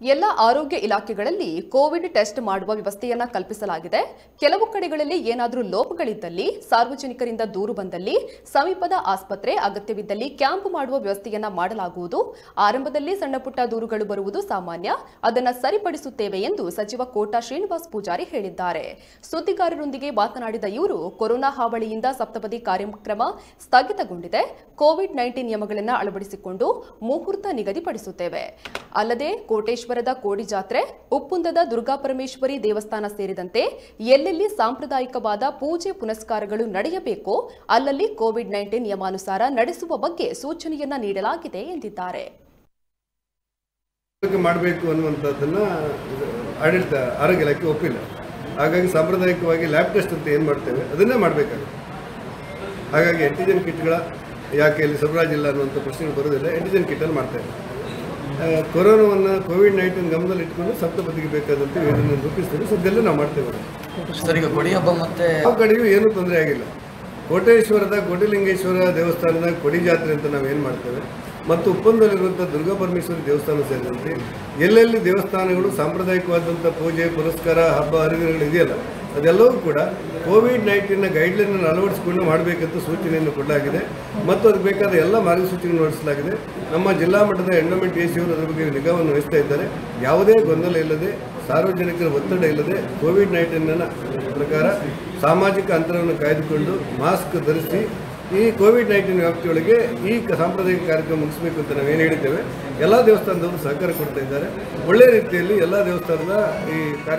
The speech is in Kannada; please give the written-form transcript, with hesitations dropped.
ಎಲ್ಲ ಆರೋಗ್ಯ ಇಲಾಖೆಗಳಲ್ಲಿ ಕೋವಿಡ್ ಟೆಸ್ಟ್ ಮಾಡುವ ವ್ಯವಸ್ಥೆಯನ್ನ ಕಲ್ಪಿಸಲಾಗಿದೆ. ಕೆಲವು ಕಡೆಗಳಲ್ಲಿ ಏನಾದರೂ ಲೋಪಗಳಿದ್ದಲ್ಲಿ, ಸಾರ್ವಜನಿಕರಿಂದ ದೂರು ಬಂದಲ್ಲಿ ಸಮೀಪದ ಆಸ್ಪತ್ರೆ, ಅಗತ್ಯವಿದ್ದಲ್ಲಿ ಕ್ಯಾಂಪ್ ಮಾಡುವ ವ್ಯವಸ್ಥೆಯನ್ನ ಮಾಡಲಾಗುವುದು. ಆರಂಭದಲ್ಲಿ ಸಣ್ಣಪುಟ್ಟ ದೂರುಗಳು ಬರುವುದು ಸಾಮಾನ್ಯ, ಅದನ್ನು ಸರಿಪಡಿಸುತ್ತೇವೆ ಎಂದು ಸಚಿವ ಕೋಟಾ ಶ್ರೀನಿವಾಸ್ ಪೂಜಾರಿ ಹೇಳಿದ್ದಾರೆ. ಸುದ್ದಿಗಾರರೊಂದಿಗೆ ಮಾತನಾಡಿದ ಇವರು, ಕೊರೋನಾ ಹಾವಳಿಯಿಂದ ಸಪ್ತಪದಿ ಕಾರ್ಯಕ್ರಮ ಸ್ಥಗಿತಗೊಂಡಿದೆ. ಕೋವಿಡ್-19 ನಿಯಮಗಳನ್ನು ಅಳವಡಿಸಿಕೊಂಡು ಮುಹೂರ್ತ ನಿಗದಿಪಡಿಸುತ್ತೇವೆ. ಅಲ್ಲದೆ ಕೋಟೇಶ್ವರದ ಕೋಡಿ ಜಾತ್ರೆ, ಉಪ್ಪುಂದದ ದುರ್ಗಾಪರಮೇಶ್ವರಿ ದೇವಸ್ಥಾನ ಸೇರಿದಂತೆ ಎಲ್ಲೆಲ್ಲಿ ಸಾಂಪ್ರದಾಯಿಕವಾದ ಪೂಜೆ ಪುನಸ್ಕಾರಗಳು ನಡೆಯಬೇಕೋ ಅಲ್ಲಲ್ಲಿ ಕೋವಿಡ್-19 ನಿಯಮಾನುಸಾರ ನಡೆಸುವ ಬಗ್ಗೆ ಸೂಚನೆಯನ್ನ ನೀಡಲಾಗಿದೆ ಎಂದಿದ್ದಾರೆ. ಮಾಡಬೇಕು ಅನ್ನುವಂಥದ್ದನ್ನ ಆಡಳಿತ ಆರೋಗ್ಯ ಇಲಾಖೆ ಒಪ್ಪಿಲ್ಲ. ಹಾಗಾಗಿ ಸಾಂಪ್ರದಾಯಿಕವಾಗಿ ಲ್ಯಾಬ್ ಟೆಸ್ಟ್ ಅಂತ ಏನು ಮಾಡ್ತೇವೆ ಅದನ್ನೇ ಮಾಡಬೇಕಾಗುತ್ತೆ. ಹಾಗಾಗಿ ಆಂಟಿಜೆನ್ ಕಿಟ್ಗಳ ಯಾಕೆ ಇಲ್ಲಿ ಸಬರಾಜ್ ಇಲ್ಲ ಅನ್ನುವಂಥ ಪ್ರಶ್ನೆಗಳು ಬರೋದಿಲ್ಲ. ಆಂಟಿಜೆನ್ ಕಿಟ್ಟಲ್ಲಿ ಮಾಡ್ತೇವೆ. ಕೊರೋನಾವನ್ನು ಕೋವಿಡ್-19 ಗಮನದಲ್ಲಿ ಇಟ್ಕೊಂಡು ಸಪ್ತಪದಿಗೆ ಬೇಕಾದಂತೆ ಇದನ್ನು ರೂಪಿಸ್ತೀವಿ. ಸದ್ಯದಲ್ಲೇ ನಾವು ಮಾಡ್ತೇವೆ. ಸರ್, ಈಗ ಕೊಡಿ ಹಬ್ಬ ಮತ್ತೆ ಯಾವ ಕಡೆಯೂ ಏನೂ ತೊಂದರೆ ಆಗಿಲ್ಲ. ಕೋಟೇಶ್ವರದ ಕೋಟಿಲಿಂಗೇಶ್ವರ ದೇವಸ್ಥಾನದ ಕೊಡಿ ಜಾತ್ರೆ ಅಂತ ನಾವೇನು ಮಾಡ್ತೇವೆ ಮತ್ತು ಉಪ್ಪಂದಲ್ಲಿರುವಂಥ ದುರ್ಗಾಪರಮೇಶ್ವರಿ ದೇವಸ್ಥಾನ ಸೇರಿದಂತೆ ಎಲ್ಲೆಲ್ಲಿ ದೇವಸ್ಥಾನಗಳು ಸಾಂಪ್ರದಾಯಿಕವಾದಂಥ ಪೂಜೆ ಪುರಸ್ಕಾರ ಹಬ್ಬ ಹರಿದಿನಗಳು ಇದೆಯಲ್ಲ ಅದೆಲ್ಲವೂ ಕೂಡ ಕೋವಿಡ್-19 ಗೈಡ್ಲೈನನ್ನು ಅಳವಡಿಸಿಕೊಂಡು ಮಾಡಬೇಕಂತ ಸೂಚನೆಯನ್ನು ಕೊಡಲಾಗಿದೆ ಮತ್ತು ಅದಕ್ಕೆ ಬೇಕಾದ ಎಲ್ಲ ಮಾರ್ಗಸೂಚಿಗಳನ್ನು ಹೊರಡಿಸಲಾಗಿದೆ. ನಮ್ಮ ಜಿಲ್ಲಾ ಮಟ್ಟದ ಎಂಡೋಮೆಂಟ್ ಎಸಿಯವರು ಅದರ ಬಗ್ಗೆ ನಿಗಾವನ್ನು ವಹಿಸ್ತಾ ಇದ್ದಾರೆ. ಯಾವುದೇ ಗೊಂದಲ ಇಲ್ಲದೆ, ಸಾರ್ವಜನಿಕರ ಒತ್ತಡ ಇಲ್ಲದೆ ಕೋವಿಡ್-19 ಪ್ರಕಾರ ಸಾಮಾಜಿಕ ಅಂತರವನ್ನು ಕಾಯ್ದುಕೊಂಡು ಮಾಸ್ಕ್ ಧರಿಸಿ ಈ ಕೋವಿಡ್-19 ವ್ಯಾಪ್ತಿಯೊಳಗೆ ಈ ಸಾಂಪ್ರದಾಯಿಕ ಕಾರ್ಯಕ್ರಮ ಮುಗಿಸಬೇಕು ಅಂತ ನಾವೇನು ಹೇಳಿದ್ದೇವೆ. ಎಲ್ಲ ದೇವಸ್ಥಾನದವರು ಸಹಕಾರ ಕೊಡ್ತಾ ಇದ್ದಾರೆ. ಒಳ್ಳೆಯ ರೀತಿಯಲ್ಲಿ ಎಲ್ಲ ದೇವಸ್ಥಾನದ ಈ ಕಾರ್ಯ